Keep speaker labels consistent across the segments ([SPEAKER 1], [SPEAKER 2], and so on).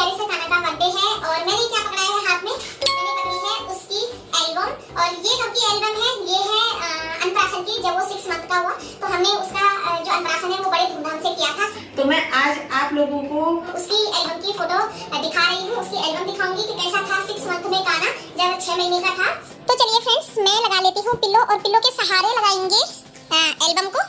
[SPEAKER 1] Friday से काना का बर्थडे है और मैंने क्या पकड़ा है हाथ में, तो मैंने पकड़ी है उसकी एल्बम। और ये कब की एल्बम है, ये है अन्नप्राशन की, जब वो 6 मंथ का हुआ तो हमने उसका जो अन्नप्राशन है वो बड़े धूमधाम से किया था।
[SPEAKER 2] तो मैं आज आप लोगों को
[SPEAKER 1] उसकी एल्बम की फोटो दिखा रही हूँ। उसकी एल्बम दिखाऊंगी कि कैसा था 6 मंथ में काना जब 6 महीने का था। तो चलिए फ्रेंड्स, मैं लगा लेती हूँ पिल्लो, और पिल्लो के सहारे लगाएंगे एल्बम को।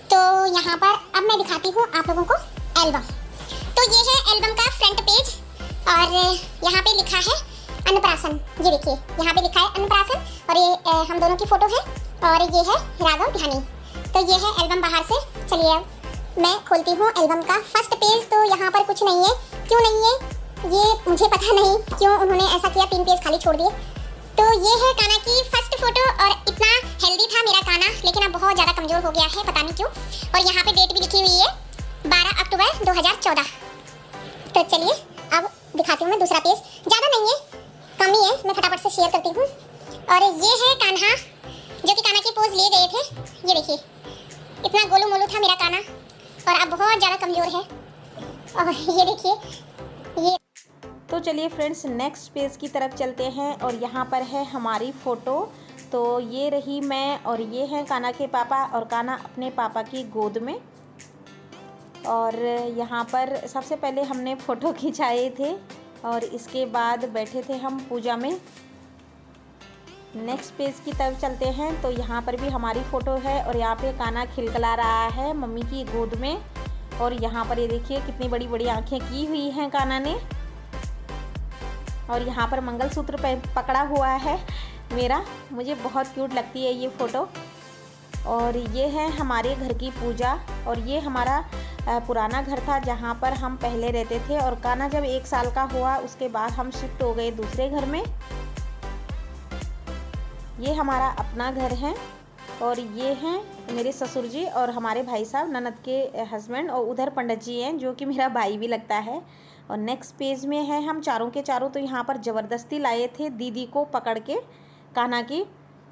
[SPEAKER 1] तो यहाँ पर अब मैं दिखाती हूँ आप लोगों को एल्बम। तो ये है एल्बम का फ्रंट पेज, और यहाँ पे लिखा है अन्नप्राशन। ये देखिए यहाँ पे लिखा है अन्नप्राशन, और ये हम दोनों की फोटो है, और ये है राघव ध्यानी। तो ये है एल्बम बाहर से। चलिए अब मैं खोलती हूँ एल्बम का फर्स्ट पेज। तो यहाँ पर कुछ नहीं है, क्यों नहीं है ये मुझे पता नहीं, क्यों उन्होंने ऐसा किया, 3 पेज खाली छोड़ दिए। तो ये है काना की फर्स्ट फोटो, और इतना हेल्दी था मेरा काना, लेकिन अब बहुत ज़्यादा कमज़ोर हो गया है, पता नहीं क्यों। और यहाँ पे डेट भी लिखी हुई है 12 अक्टूबर 2014। तो चलिए अब दिखाती हूँ मैं दूसरा पेज। ज़्यादा नहीं है, कम ही है, मैं फटाफट से शेयर करती हूँ। और ये है कान्हा, जो कि काना की पोज ले गए थे। ये देखिए इतना गोलू मोलू था मेरा काना, और अब बहुत ज़्यादा कमज़ोर है। और ये देखिए ये।
[SPEAKER 2] तो चलिए फ्रेंड्स, नेक्स्ट पेज की तरफ चलते हैं, और यहाँ पर है हमारी फ़ोटो। तो ये रही मैं, और ये हैं काना के पापा, और काना अपने पापा की गोद में। और यहाँ पर सबसे पहले हमने फ़ोटो खिंचाए थे, और इसके बाद बैठे थे हम पूजा में। नेक्स्ट पेज की तरफ चलते हैं, तो यहाँ पर भी हमारी फ़ोटो है, और यहाँ पे काना खिलखिला रहा है मम्मी की गोद में। और यहाँ पर ये देखिए कितनी बड़ी बड़ी आँखें की हुई हैं काना ने। और यहाँ पर मंगलसूत्र पे पकड़ा हुआ है मेरा, मुझे बहुत क्यूट लगती है ये फ़ोटो। और ये है हमारे घर की पूजा, और ये हमारा पुराना घर था जहाँ पर हम पहले रहते थे। और काना जब 1 साल का हुआ उसके बाद हम शिफ्ट हो गए दूसरे घर में। ये हमारा अपना घर है, और ये हैं मेरे ससुर जी और हमारे भाई साहब, ननद के हस्बैंड, और उधर पंडित जी हैं जो कि मेरा भाई भी लगता है। और नेक्स्ट पेज में है हम चारों के चारों। तो यहाँ पर ज़बरदस्ती लाए थे दीदी को पकड़ के कान्हा की,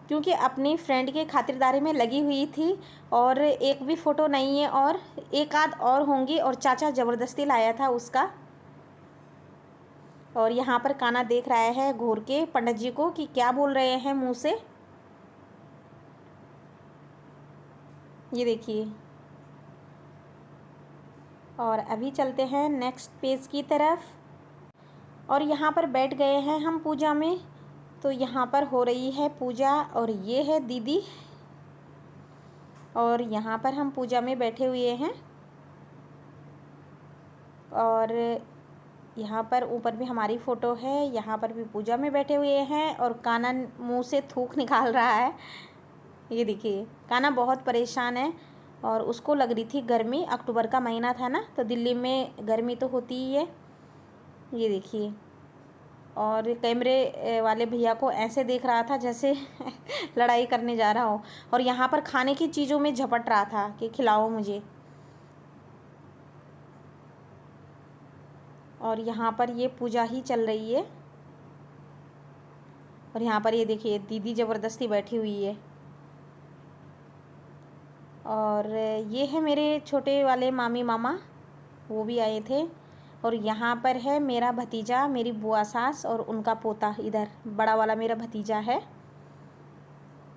[SPEAKER 2] क्योंकि अपनी फ्रेंड के खातिरदारी में लगी हुई थी, और एक भी फ़ोटो नहीं है, और एक आध और होंगी, और चाचा ज़बरदस्ती लाया था उसका। और यहाँ पर कान्हा देख रहा है घूर के पंडित जी को कि क्या बोल रहे हैं मुँह से। ये देखिए। और अभी चलते हैं नेक्स्ट पेज की तरफ, और यहाँ पर बैठ गए हैं हम पूजा में। तो यहाँ पर हो रही है पूजा, और ये है दीदी, और यहाँ पर हम पूजा में बैठे हुए हैं। और यहाँ पर ऊपर भी हमारी फ़ोटो है, यहाँ पर भी पूजा में बैठे हुए हैं, और काना मुंह से थूक निकाल रहा है। ये देखिए काना बहुत परेशान है, और उसको लग रही थी गर्मी, अक्टूबर का महीना था ना, तो दिल्ली में गर्मी तो होती ही है। ये देखिए। और कैमरे वाले भैया को ऐसे देख रहा था जैसे लड़ाई करने जा रहा हो, और यहाँ पर खाने की चीज़ों में झपट रहा था कि खिलाओ मुझे। और यहाँ पर ये पूजा ही चल रही है, और यहाँ पर ये देखिए दीदी ज़बरदस्ती बैठी हुई है। और ये है मेरे छोटे वाले मामी मामा, वो भी आए थे। और यहाँ पर है मेरा भतीजा, मेरी बुआ सास, और उनका पोता, इधर बड़ा वाला मेरा भतीजा है।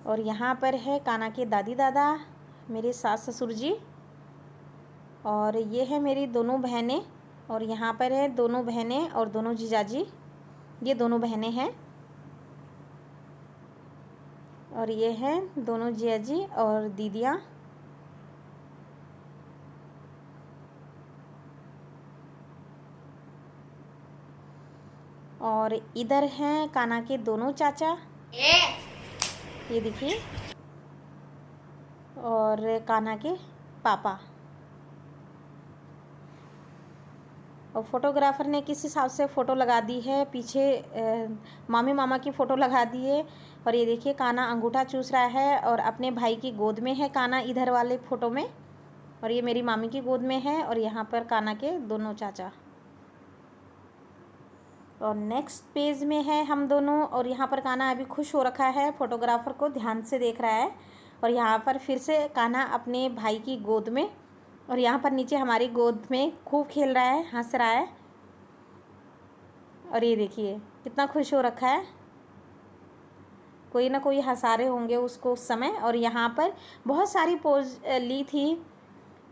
[SPEAKER 2] और यहाँ पर है काना के दादी दादा, मेरे सास ससुर जी, और ये है मेरी दोनों बहनें। और यहाँ पर है दोनों बहनें और दोनों जीजाजी, ये दोनों बहनें हैं। और ये हैं दोनों जीजाजी और दीदियाँ। और इधर हैं काना के दोनों चाचा, ये देखिए, और कान्हा के पापा। और फोटोग्राफर ने किस हिसाब से फ़ोटो लगा दी है, पीछे मामी मामा की फ़ोटो लगा दी है। और ये देखिए कान्हा अंगूठा चूस रहा है, और अपने भाई की गोद में है कान्हा इधर वाले फ़ोटो में, और ये मेरी मामी की गोद में है। और यहाँ पर कान्हा के दोनों चाचा। और नेक्स्ट पेज में है हम दोनों, और यहाँ पर कान्हा अभी खुश हो रखा है, फ़ोटोग्राफ़र को ध्यान से देख रहा है। और यहाँ पर फिर से कान्हा अपने भाई की गोद में, और यहाँ पर नीचे हमारी गोद में खूब खेल रहा है, हंस रहा है। और ये देखिए कितना खुश हो रखा है, कोई ना कोई हंसा रहे होंगे उसको उस समय। और यहाँ पर बहुत सारी पोज ली थी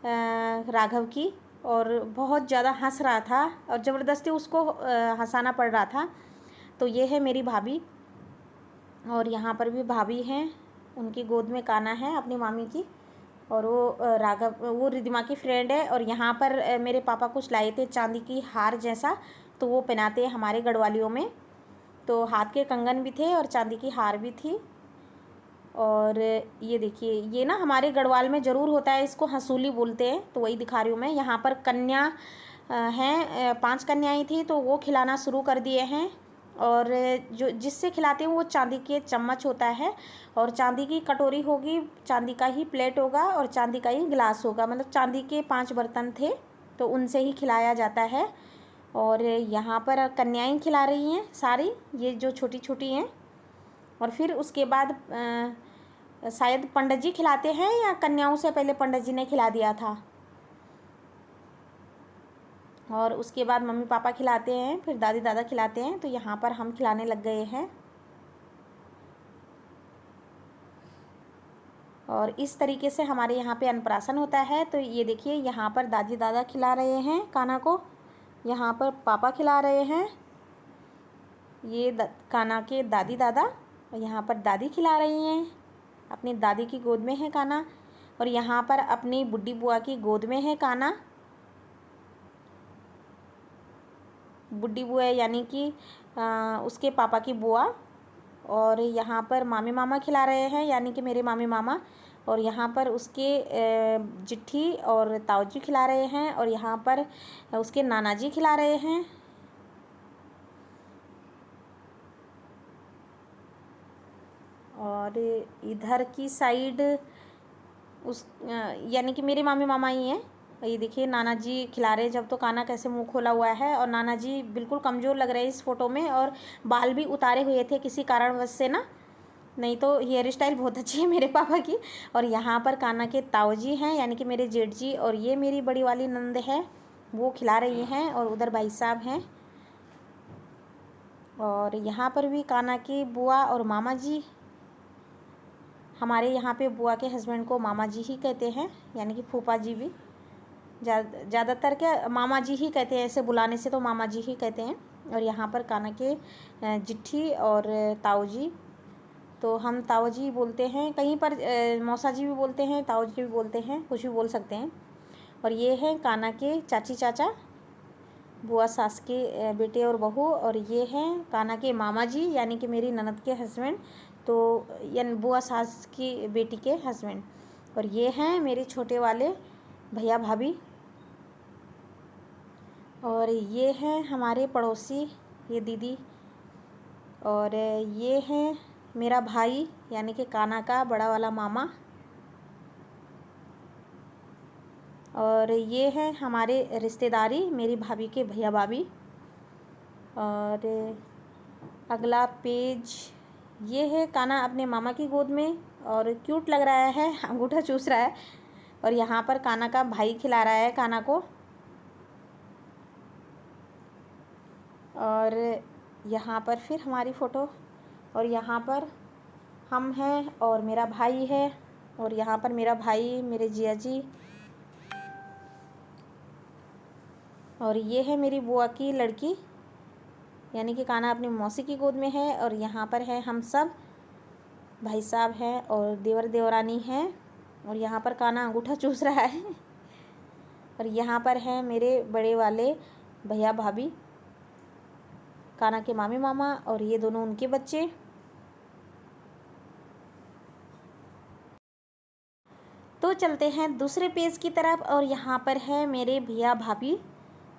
[SPEAKER 2] राघव की, और बहुत ज़्यादा हंस रहा था और ज़बरदस्ती उसको हंसाना पड़ रहा था। तो ये है मेरी भाभी, और यहाँ पर भी भाभी हैं, उनकी गोद में काना है अपनी मामी की, और वो राघव, वो रिद्धिमा की फ्रेंड है। और यहाँ पर मेरे पापा कुछ लाए थे चांदी की हार जैसा, तो वो पहनाते हैं हमारे गढ़वालियों में। तो हाथ के कंगन भी थे और चांदी की हार भी थी। और ये देखिए, ये ना हमारे गढ़वाल में ज़रूर होता है, इसको हंसूली बोलते हैं, तो वही दिखा रही हूँ मैं। यहाँ पर कन्या हैं, 5 कन्याएं थी, तो वो खिलाना शुरू कर दिए हैं। और जो जिससे खिलाते हैं वो चांदी के चम्मच होता है, और चांदी की कटोरी होगी, चांदी का ही प्लेट होगा, और चांदी का ही गिलास होगा। मतलब चांदी के 5 बर्तन थे, तो उनसे ही खिलाया जाता है। और यहाँ पर कन्याएं खिला रही हैं सारी, ये जो छोटी छोटी हैं। और फिर उसके बाद शायद पंडित जी खिलाते हैं, या कन्याओं से पहले पंडित जी ने खिला दिया था। और उसके बाद मम्मी पापा खिलाते हैं, फिर दादी दादा खिलाते हैं। तो यहाँ पर हम खिलाने लग गए हैं। और इस तरीके से हमारे यहाँ पे अन्नप्राशन होता है। तो ये देखिए, यहाँ पर दादी दादा खिला रहे हैं काना को, यहाँ पर पापा खिला रहे हैं, ये काना के दादी दादा, और यहाँ पर दादी खिला रही हैं, अपनी दादी की गोद में है काना। और यहाँ पर अपनी बुड्ढी बुआ की गोद में है काना। बुड्ढी बुआ यानी कि उसके पापा की बुआ। और यहाँ पर मामी मामा खिला रहे हैं, यानी कि मेरे मामी मामा। और यहाँ पर उसके जिट्ठी और ताऊ जी खिला रहे हैं, और यहाँ पर उसके नाना जी खिला रहे हैं। और इधर की साइड उस यानी कि मेरे मामी मामा ही हैं। ये देखिए नाना जी खिला रहे हैं, जब तो काना कैसे मुंह खोला हुआ है। और नाना जी बिल्कुल कमज़ोर लग रहे हैं इस फ़ोटो में, और बाल भी उतारे हुए थे किसी कारणवश से ना, नहीं तो हेयर स्टाइल बहुत अच्छी है मेरे पापा की। और यहाँ पर काना के ताऊ जी हैं, यानी कि मेरे जेठ जी, और ये मेरी बड़ी वाली नंद है, वो खिला रही हैं। और उधर भाई साहब हैं। और यहाँ पर भी काना की बुआ और मामा जी, हमारे यहाँ पे बुआ के हस्बैंड को मामा जी ही कहते हैं, यानी कि फूफा जी भी ज़्यादातर क्या मामा जी ही कहते हैं, ऐसे बुलाने से तो मामा जी ही कहते हैं। और यहाँ पर काना के जिट्ठी और ताऊ जी, तो हम ताऊ जी बोलते हैं, कहीं पर मौसा जी भी बोलते हैं, ताऊ जी भी बोलते हैं, कुछ भी बोल सकते हैं। और ये हैं काना के चाची चाचा, बुआ सास के बेटे और बहू। और ये हैं काना के मामा जी, यानी कि मेरी ननद के हस्बैंड, तो यानी बुआ सास की बेटी के हस्बैंड। और ये हैं मेरे छोटे वाले भैया भाभी। और ये हैं हमारे पड़ोसी, ये दीदी। और ये हैं मेरा भाई, यानी कि काना का बड़ा वाला मामा। और ये हैं हमारे रिश्तेदारी, मेरी भाभी के भैया भाभी। और अगला पेज ये है काना अपने मामा की गोद में, और क्यूट लग रहा है, अंगूठा चूस रहा है। और यहाँ पर काना का भाई खिला रहा है काना को। और यहाँ पर फिर हमारी फ़ोटो, और यहाँ पर हम हैं, और मेरा भाई है। और यहाँ पर मेरा भाई, मेरे जिया जी। और ये है मेरी बुआ की लड़की, यानी कि काना अपनी मौसी की गोद में है। और यहाँ पर है हम सब, भाई साहब हैं और देवर देवरानी हैं। और यहाँ पर काना अंगूठा चूस रहा है। और यहाँ पर है मेरे बड़े वाले भैया भाभी, काना के मामी मामा, और ये दोनों उनके बच्चे। तो चलते हैं दूसरे पेज की तरफ, और यहाँ पर है मेरे भैया भाभी।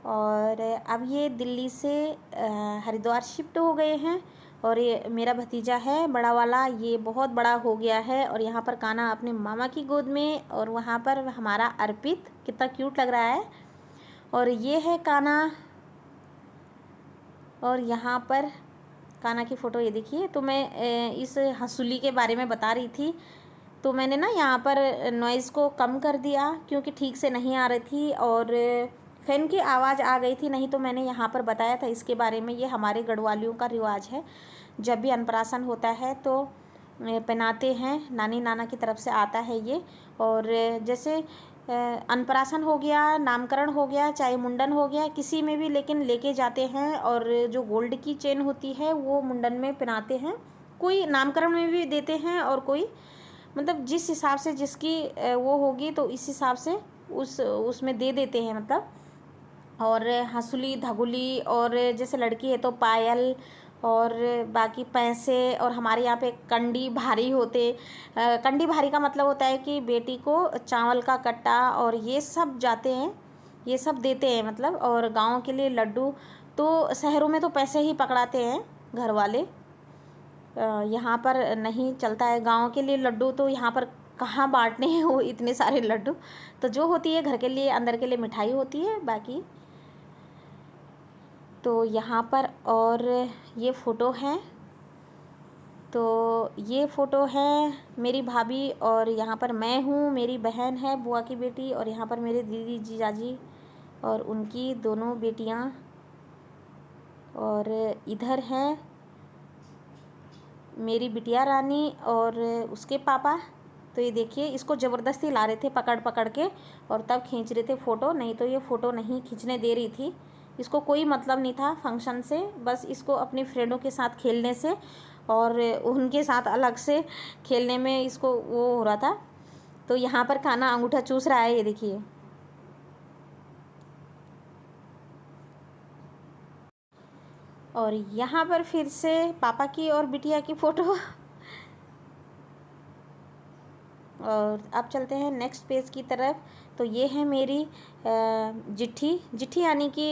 [SPEAKER 2] और अब ये दिल्ली से हरिद्वार शिफ्ट हो गए हैं। और ये मेरा भतीजा है बड़ा वाला, ये बहुत बड़ा हो गया है। और यहाँ पर काना अपने मामा की गोद में, और वहाँ पर हमारा अर्पित, कितना क्यूट लग रहा है। और ये है काना। और यहाँ पर काना की फ़ोटो ये देखिए। तो मैं इस हंसुली के बारे में बता रही थी, तो मैंने ना यहाँ पर नॉइज़ को कम कर दिया, क्योंकि ठीक से नहीं आ रही थी। और फ़ैन की आवाज़ आ गई थी, नहीं तो मैंने यहाँ पर बताया था इसके बारे में। ये हमारे गढ़वालियों का रिवाज है, जब भी अन्नप्राशन होता है तो पहनाते हैं, नानी नाना की तरफ से आता है ये। और जैसे अन्नप्राशन हो गया, नामकरण हो गया, चाहे मुंडन हो गया, किसी में भी लेकिन लेके जाते हैं। और जो गोल्ड की चेन होती है वो मुंडन में पहनाते हैं, कोई नामकरण में भी देते हैं, और कोई मतलब जिस हिसाब से जिसकी वो होगी तो इस हिसाब से उसमें दे देते हैं मतलब। और हंसुली, धगुली, और जैसे लड़की है तो पायल, और बाकी पैसे, और हमारे यहाँ पे कंडी भारी होते। कंडी भारी का मतलब होता है कि बेटी को चावल का कट्टा और ये सब जाते हैं, ये सब देते हैं मतलब। और गाँव के लिए लड्डू, तो शहरों में तो पैसे ही पकड़ाते हैं घर वाले, यहाँ पर नहीं चलता है। गाँव के लिए लड्डू तो यहाँ पर कहाँ बांटने हैं वो इतने सारे लड्डू, तो जो होती है घर के लिए, अंदर के लिए मिठाई होती है बाकी। तो यहाँ पर और ये फ़ोटो है, तो ये फ़ोटो है मेरी भाभी, और यहाँ पर मैं हूँ, मेरी बहन है बुआ की बेटी, और यहाँ पर मेरे दीदी जीजाजी और उनकी दोनों बेटियाँ, और इधर है मेरी बिटिया रानी और उसके पापा। तो ये देखिए, इसको ज़बरदस्ती ला रहे थे पकड़ पकड़ के, और तब खींच रहे थे फ़ोटो, नहीं तो ये फ़ोटो नहीं खींचने दे रही थी। इसको कोई मतलब नहीं था फंक्शन से, बस इसको अपनी फ्रेंडों के साथ खेलने से और उनके साथ अलग से खेलने में इसको वो हो रहा था। तो यहाँ पर काना अंगूठा चूस रहा है, ये देखिए। और यहाँ पर फिर से पापा की और बिटिया की फ़ोटो। और अब चलते हैं नेक्स्ट पेज की तरफ। तो ये है मेरी जिट्ठी यानी कि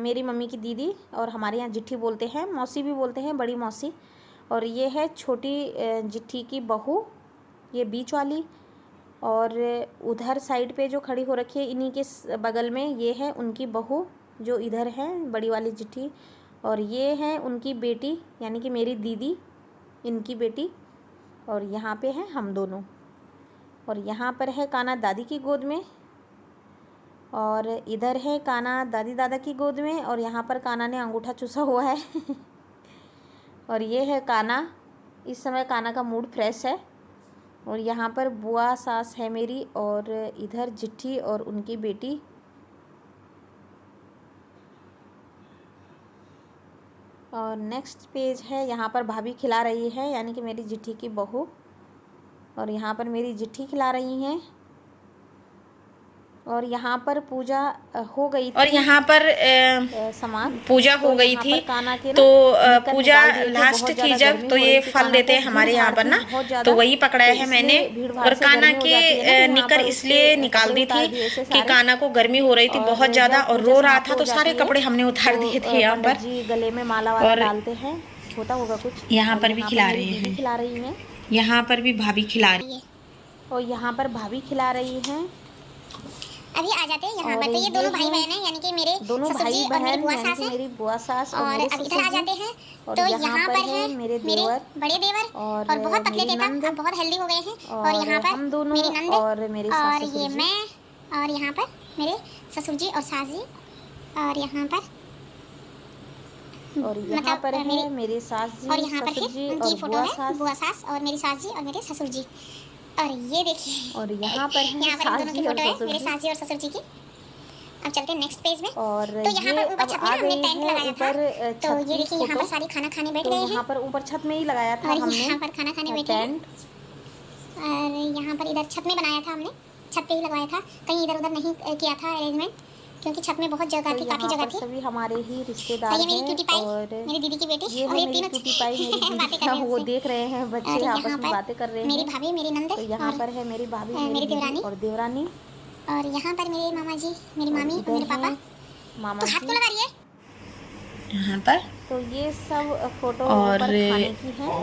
[SPEAKER 2] मेरी मम्मी की दीदी, और हमारे यहाँ जिट्ठी बोलते हैं, मौसी भी बोलते हैं, बड़ी मौसी। और ये है छोटी जिट्ठी की बहू, ये बीच वाली। और उधर साइड पे जो खड़ी हो रखी है इन्हीं के बगल में, ये है उनकी बहू जो इधर है, बड़ी वाली जिट्ठी। और ये है उनकी बेटी यानी कि मेरी दीदी, इनकी बेटी। और यहाँ पे हैं हम दोनों। और यहाँ पर है काना दादी की गोद में, और इधर है काना दादी दादा की गोद में, और यहाँ पर काना ने अंगूठा चूसा हुआ है। और ये है काना, इस समय काना का मूड फ्रेश है। और यहाँ पर बुआ सास है मेरी, और इधर जिट्ठी और उनकी बेटी। और नेक्स्ट पेज है, यहाँ पर भाभी खिला रही है यानी कि मेरी जिट्ठी की बहू, और यहाँ पर मेरी जिट्ठी खिला रही हैं। और यहाँ पर पूजा हो गई थी, और यहाँ पर समान पूजा हो गई थी। तो पूजा लास्ट थी जब, तो ये फल देते हैं हमारे यहाँ पर ना, तो वही पकड़ाया है मैंने। और काना के निकर इसलिए निकाल दी थी कि काना को गर्मी हो रही थी बहुत ज़्यादा और रो रहा था, तो सारे कपड़े हमने उतार दिए थे यहाँ पर। गले में माला वाला डालते हैं, होता होगा कुछ। यहाँ पर भी खिला रहे हैं, खिला रही हैं। यहाँ पर भी भाभी खिला रही है, और यहाँ पर भाभी खिला रही हैं।
[SPEAKER 1] अभी आ जाते हैं यहाँ पर। तो ये दोनों भाई बहन हैं यानी कि मेरे
[SPEAKER 2] दोनों भाई बहन, मेरी बुआ सास और मेरे
[SPEAKER 1] अब इधर आ जाते हैं। तो यहाँ पर है मेरे बड़े देवर, और बहुत पतले थे तब, अब बहुत हेल्दी हो गए हैं। और यहाँ पर हम दोनों मेरी नंद और मेरे और ये मैं, और यहाँ पर मेरे ससुर जी और सास जी, और यहाँ पर
[SPEAKER 2] और यहाँ पर है मेरे सास जी,
[SPEAKER 1] और यहाँ पर है उनकी फोटो है, बुआ सास और मेरी सास जी और मेरे ससुर जी। और ये देखिए, और यहाँ पर है सास जी और ससुर जी, मेरे सास जी और ससुर जी की। अब चलते हैं नेक्स्ट पेज में। और तो यहाँ पर ऊपर छत में हमने टेंट लगाया था। तो ये देखिए, यहाँ पर सारी खाना खाने बैठ गए हैं। यहाँ पर ऊपर छत में ही लगाया था हमने, यहाँ पर खाना खाने बैठे हैं। और यहाँ पर इधर छत में बनाया था हमने, छत पे ही लगवाया था, कहीं इधर उधर नहीं किया था अरेंजमेंट, क्योंकि छत में बहुत जगह थी, काफी जगह थी। सभी हमारे ही रिश्तेदार हैं। ये मेरी क्यूटी पाई, मेरी दीदी की बेटी, और ये तीनों क्यूटी पाई मेरी दीदी, वो देख रहे हैं बच्चे आपस में बातें कर रहे हैं। मेरी भाभी, मेरी नंद, तो यहाँ पर है मेरी भाभी, मेरी देवरानी और देवरानी। और यहाँ पर मेरे मामा जी, मेरी मामी और मेरे पापा, मामा जी। हाथ क्यों लगा रही है यहाँ पर? तो ये सब फोटो और खाने की है,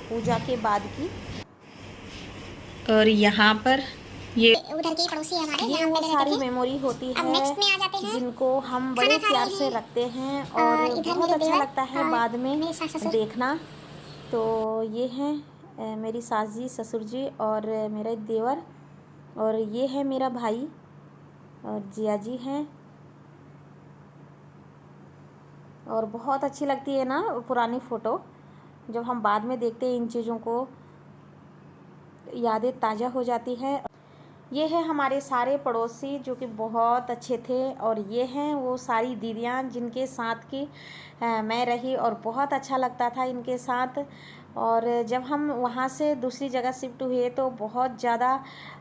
[SPEAKER 1] पूजा के बाद की। और यहाँ पर ये उधर के पड़ोसी है हमारे, ये वो सारी मेमोरी होती है जिनको हम बड़े प्यार से रखते हैं, और बहुत अच्छा लगता है बाद में देखना। तो ये हैं मेरी सास जी, ससुर जी और मेरा देवर, और ये है मेरा भाई, और जिया जी हैं,
[SPEAKER 2] और बहुत अच्छी लगती है ना पुरानी फ़ोटो। जब हम बाद में देखते हैं इन चीज़ों को, यादें ताज़ा हो जाती है। ये है हमारे सारे पड़ोसी जो कि बहुत अच्छे थे, और ये हैं वो सारी दीदियाँ जिनके साथ की मैं रही और बहुत अच्छा लगता था इनके साथ। और जब हम वहाँ से दूसरी जगह शिफ्ट हुए तो बहुत ज़्यादा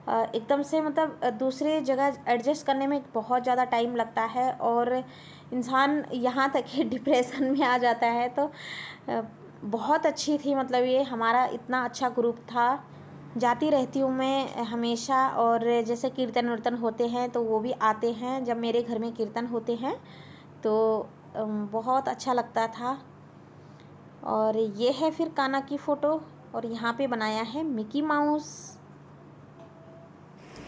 [SPEAKER 2] एकदम से मतलब दूसरी जगह एडजस्ट करने में बहुत ज़्यादा टाइम लगता है, और इंसान यहाँ तक कि डिप्रेशन में आ जाता है। तो बहुत अच्छी थी, मतलब ये हमारा इतना अच्छा ग्रुप था। जाती रहती हूँ मैं हमेशा, और जैसे कीर्तन वीर्तन होते हैं तो वो भी आते हैं। जब मेरे घर में कीर्तन होते हैं तो बहुत अच्छा लगता था। और ये है फिर कान्हा की फ़ोटो, और यहाँ पे बनाया है मिकी माउस।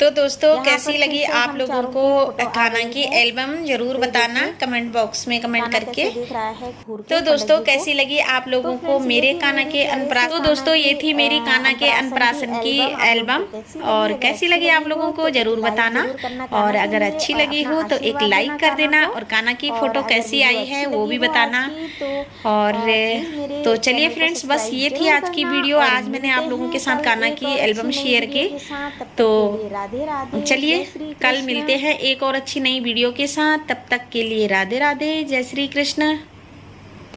[SPEAKER 3] तो दोस्तों
[SPEAKER 2] यहाँ
[SPEAKER 3] कैसी
[SPEAKER 2] पर
[SPEAKER 3] लगी
[SPEAKER 2] फिर से
[SPEAKER 3] आप
[SPEAKER 2] हम
[SPEAKER 3] लोगों
[SPEAKER 2] चारों
[SPEAKER 3] को
[SPEAKER 2] की फोटो आ
[SPEAKER 3] कान्हा
[SPEAKER 2] गई
[SPEAKER 3] की
[SPEAKER 2] है।
[SPEAKER 3] एल्बम जरूर
[SPEAKER 2] तो
[SPEAKER 3] बताना
[SPEAKER 2] देखिए,
[SPEAKER 3] कमेंट बॉक्स में कमेंट
[SPEAKER 2] कान्हा
[SPEAKER 3] करके।
[SPEAKER 2] कैसे देख रहा है घूर के
[SPEAKER 3] तो
[SPEAKER 2] पंडित
[SPEAKER 3] दोस्तों
[SPEAKER 2] जी को।
[SPEAKER 3] कैसी लगी आप
[SPEAKER 2] तो
[SPEAKER 3] लोगों को
[SPEAKER 2] फ्रेंड्स, ये
[SPEAKER 3] मेरे
[SPEAKER 2] थी
[SPEAKER 3] कान्हा
[SPEAKER 2] मेरी
[SPEAKER 3] के
[SPEAKER 2] प्यारी सी
[SPEAKER 3] अनप्राशन। तो
[SPEAKER 2] कान्हा
[SPEAKER 3] दोस्तों ये
[SPEAKER 2] की
[SPEAKER 3] थी मेरी कान्हा के
[SPEAKER 2] अनप्राशन की
[SPEAKER 3] अनप्राशन की
[SPEAKER 2] एल्बम। आप लोगों
[SPEAKER 3] एल्बम।
[SPEAKER 2] को कैसी
[SPEAKER 3] और
[SPEAKER 2] लगी? अगर
[SPEAKER 3] कैसी
[SPEAKER 2] अच्छी
[SPEAKER 3] लगी आप लोगों
[SPEAKER 2] हो
[SPEAKER 3] को
[SPEAKER 2] तो
[SPEAKER 3] जरूर
[SPEAKER 2] एक लाइक
[SPEAKER 3] बताना।
[SPEAKER 2] जरूर करना
[SPEAKER 3] और
[SPEAKER 2] कान्हा के
[SPEAKER 3] अगर
[SPEAKER 2] लिए,
[SPEAKER 3] अच्छी
[SPEAKER 2] और
[SPEAKER 3] लगी
[SPEAKER 2] अपना
[SPEAKER 3] हो तो एक
[SPEAKER 2] आशीर्वाद
[SPEAKER 3] लाइक
[SPEAKER 2] देना
[SPEAKER 3] कर
[SPEAKER 2] कान्हा
[SPEAKER 3] देना,
[SPEAKER 2] को।
[SPEAKER 3] और कान्हा की
[SPEAKER 2] और
[SPEAKER 3] फ़ोटो
[SPEAKER 2] अगर
[SPEAKER 3] कैसी
[SPEAKER 2] वीडियो
[SPEAKER 3] आई है
[SPEAKER 2] अच्छी
[SPEAKER 3] वो
[SPEAKER 2] लगी
[SPEAKER 3] भी
[SPEAKER 2] हो आज
[SPEAKER 3] बताना।
[SPEAKER 2] की तो
[SPEAKER 3] और
[SPEAKER 2] प्लीज़ मेरे
[SPEAKER 3] तो चलिए
[SPEAKER 2] चैनल को
[SPEAKER 3] फ्रेंड्स, बस
[SPEAKER 2] सब्सक्राइब
[SPEAKER 3] ये थी
[SPEAKER 2] जरूर
[SPEAKER 3] आज की
[SPEAKER 2] करना।
[SPEAKER 3] वीडियो।
[SPEAKER 2] और
[SPEAKER 3] आज मैंने
[SPEAKER 2] मिलते
[SPEAKER 3] आप लोगों के
[SPEAKER 2] हैं
[SPEAKER 3] साथ
[SPEAKER 2] कल
[SPEAKER 3] कान्हा
[SPEAKER 2] एक
[SPEAKER 3] की
[SPEAKER 2] और
[SPEAKER 3] एल्बम
[SPEAKER 2] अच्छी नई
[SPEAKER 3] शेयर
[SPEAKER 2] वीडियो
[SPEAKER 3] की।
[SPEAKER 2] के साथ। तब
[SPEAKER 3] तो
[SPEAKER 2] तक के लिए राधे राधे,
[SPEAKER 3] चलिए
[SPEAKER 2] जय श्री
[SPEAKER 3] कल
[SPEAKER 2] कृष्ण।
[SPEAKER 3] मिलते हैं एक और अच्छी नई वीडियो के साथ। तब तक के लिए राधे राधे, जय श्री कृष्ण।